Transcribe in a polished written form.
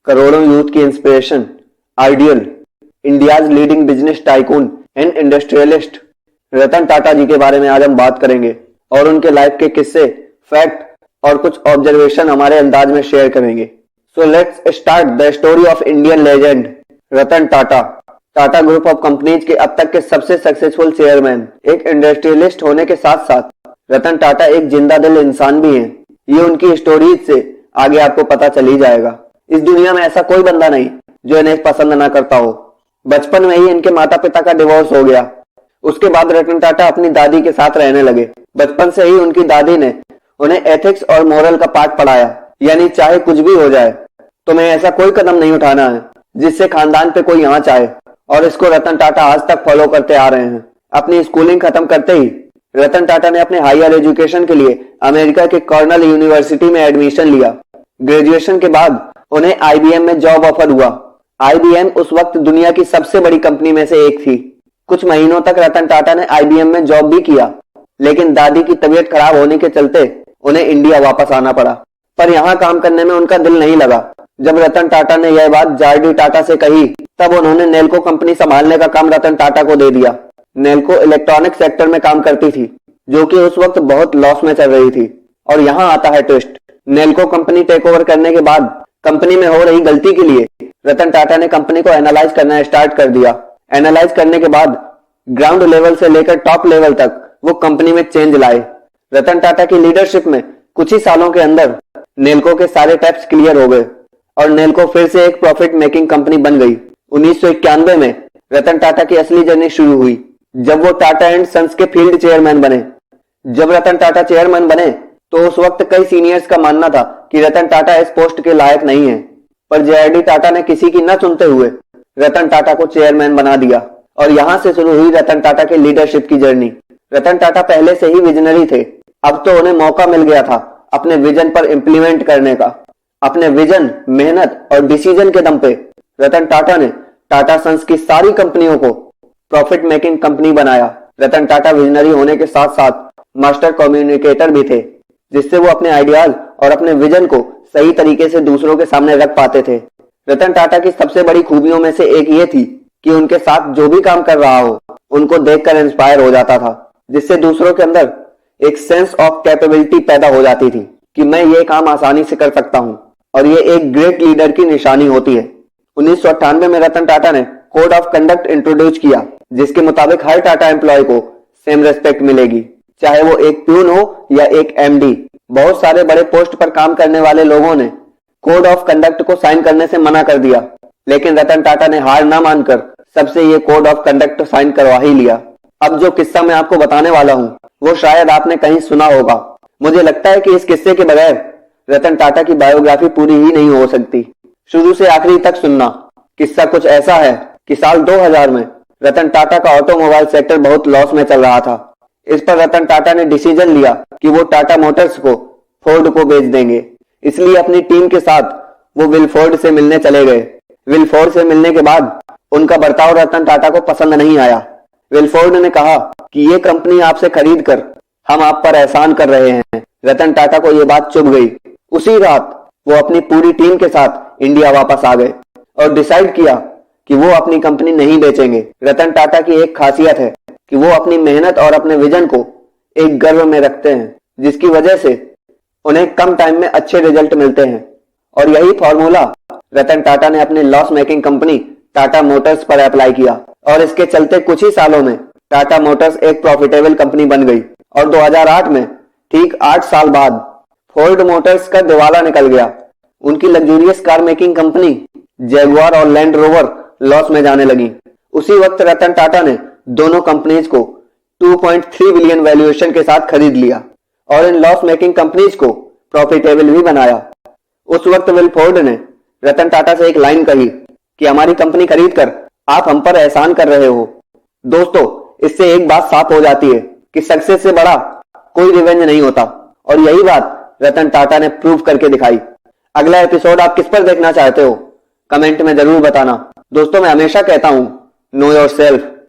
करोड़ों यूथ की inspiration, ideal, India's leading business tycoon and industrialist Ratan Tata ji के बारे में आज हम बात करेंगे और उनके लाइफ के किस्से, फैक्ट और कुछ ऑब्जर्वेशन हमारे अंदाज में शेयर करेंगे। So let's start the story of Indian legend Ratan Tata. Tata group of companies के अब तक के सबसे सक्सेसफुल चेयरमैन, एक इंडस्ट्रियलिस्ट होने के साथ साथ रतन टाटा एक जिंदा दिल इंसान भी हैं। ये उनकी स्टोरीज से आगे आपको पता चल ही जाएगा। इस दुनिया में ऐसा कोई बंदा नहीं जो इन्हें पसंद ना करता हो। बचपन में ही इनके माता पिता का डिवोर्स हो गया। उसके बाद रतन टाटा अपनी दादी के साथ रहने लगे। बचपन से ही उनकी दादी ने उन्हें एथिक्स और मोरल का पाठ पढ़ाया, यानी चाहे कुछ भी हो जाए तुम्हें ऐसा कोई कदम नहीं उठाना है जिससे खानदान पे कोई आंच आए, और इसको रतन टाटा आज तक फॉलो करते आ रहे हैं। अपनी स्कूलिंग खत्म करते ही रतन टाटा ने अपने हायर एजुकेशन के लिए अमेरिका के कॉर्नल यूनिवर्सिटी में एडमिशन लिया। ग्रेजुएशन के बाद उन्हें आईबीएम में जॉब ऑफर हुआ। आईबीएम उस वक्त दुनिया की सबसे बड़ी कंपनी में से एक थी। कुछ महीनों तक रतन टाटा ने आईबीएम में जॉब भी किया, लेकिन दादी की तबीयत खराब होने के चलते उन्हें इंडिया वापस आना पड़ा। पर यहाँ काम करने में उनका दिल नहीं लगा। जब रतन टाटा ने यह बात जारडी टाटा से कही, तब उन्होंने नेल्को कंपनी संभालने का काम रतन टाटा को दे दिया। नेल्को इलेक्ट्रॉनिक सेक्टर में काम करती थी, जो कि उस वक्त बहुत लॉस में चल रही थी। और यहाँ आता है twist. Nelco company take over करने के बाद कंपनी में हो रही गलती के लिए रतन टाटा ने कंपनी को एनालाइज करना स्टार्ट कर दिया। एनालाइज करने के बाद ग्राउंड लेवल से लेकर टॉप लेवल तक वो कंपनी में चेंज लाए। रतन टाटा की लीडरशिप में कुछ ही सालों के अंदर नेल्को के सारे टैप्स क्लियर हो गए और नेल्को फिर से एक प्रॉफिट मेकिंग कंपनी बन गई। 1991 में रतन टाटा की असली जर्नी शुरू हुई, जब वो टाटा एंड सन्स के फील्ड चेयरमैन बने। जब रतन टाटा चेयरमैन बने तो उस वक्त कई सीनियर्स का मानना था कि रतन टाटा इस पोस्ट के लायक नहीं है, पर जेआरडी टाटा ने किसी की न सुनते हुए रतन टाटा को चेयरमैन बना दिया और यहां से शुरू हुई रतन टाटा के लीडरशिप की जर्नी। रतन टाटा पहले से ही विजनरी थे, अब तो उन्हें मौका मिल गया था अपने विजन पर इंप्लीमेंट करने का। अपने विजन, मेहनत और डिसीजन के दम पे रतन टाटा ने टाटा सन्स की सारी कंपनियों को प्रॉफिट मेकिंग कंपनी बनाया। रतन टाटा विजनरी होने के साथ साथ मास्टर कम्युनिकेटर भी थे, जिससे वो अपने आइडियाज और अपने विजन को सही तरीके से दूसरों के सामने रख पाते थे। रतन टाटा की सबसे बड़ी खूबियों में से एक ये थी कि उनके साथ जो भी काम कर रहा हो उनको देखकर इंस्पायर हो जाता था, जिससे दूसरों के अंदर एक सेंस ऑफ कैपेबिलिटी पैदा हो जाती थी कि मैं ये काम आसानी से कर सकता हूं, और ये एक ग्रेट लीडर की निशानी होती है। 1998 में रतन टाटा ने कोड ऑफ कंडक्ट इंट्रोड्यूस किया, जिसके मुताबिक हर टाटा एम्प्लॉय को सेम रेस्पेक्ट मिलेगी, चाहे वो एक प्यून हो या एक एमडी। बहुत सारे बड़े पोस्ट पर काम करने वाले लोगों ने कोड ऑफ कंडक्ट को साइन करने से मना कर दिया, लेकिन रतन टाटा ने हार ना मानकर सबसे ये कोड ऑफ कंडक्ट साइन करवा ही लिया। अब जो किस्सा मैं आपको बताने वाला हूं वो शायद आपने कहीं सुना होगा। मुझे लगता है कि इस किस्से के बगैर रतन टाटा की बायोग्राफी पूरी ही नहीं हो सकती। शुरू से आखिरी तक सुनना। किस्सा कुछ ऐसा है कि साल 2000 में रतन टाटा का ऑटोमोबाइल सेक्टर बहुत लॉस में चल रहा था। इस पर रतन टाटा ने डिसीजन लिया कि वो टाटा मोटर्स को फोर्ड को बेच देंगे। इसलिए अपनी टीम के साथ वो विलफोर्ड से मिलने चले गए। विलफोर्ड से मिलने के बाद उनका बर्ताव रतन टाटा को पसंद नहीं आया। विलफोर्ड ने कहा कि ये कंपनी आपसे खरीद कर हम आप पर एहसान कर रहे हैं। रतन टाटा को ये बात चुभ गई। उसी रात वो अपनी पूरी टीम के साथ इंडिया वापस आ गए और डिसाइड किया कि वो अपनी कंपनी नहीं बेचेंगे। रतन टाटा की एक खासियत है कि वो अपनी मेहनत और अपने विजन को एक गर्व में रखते हैं, जिसकी वजह से उन्हें कम टाइम में अच्छे रिजल्ट मिलते हैं। और यही फॉर्मूला रतन टाटा ने अपनी loss making company Tata Motors पर अप्लाई किया, और इसके चलते कुछ ही सालों में टाटा मोटर्स एक प्रॉफिटेबल कंपनी बन गई। और 2008 में ठीक 8 साल बाद फोर्ड मोटर्स का दिवाला निकल गया। उनकी luxurious car making company Jaguar और लैंड रोवर लॉस में जाने लगी। उसी वक्त रतन टाटा ने दोनों कंपनीज को 2.3 बिलियन वैल्यूएशन के साथ खरीद लिया और इन लॉस मेकिंग कंपनीज को प्रॉफिटेबल भी बनाया। उस वक्त विलफोर्ड ने रतन टाटा से एक लाइन कही कि हमारी कंपनी खरीद कर आप हम पर एहसान कर रहे हो। दोस्तों, इससे एक बात साफ हो जाती है कि सक्सेस से बड़ा कोई रिवेंज नहीं होता, और यही बात रतन टाटा ने प्रूव करके दिखाई। अगला एपिसोड आप किस पर देखना चाहते हो कमेंट में जरूर बताना। दोस्तों, मैं हमेशा कहता हूं, नो योरसेल्फ।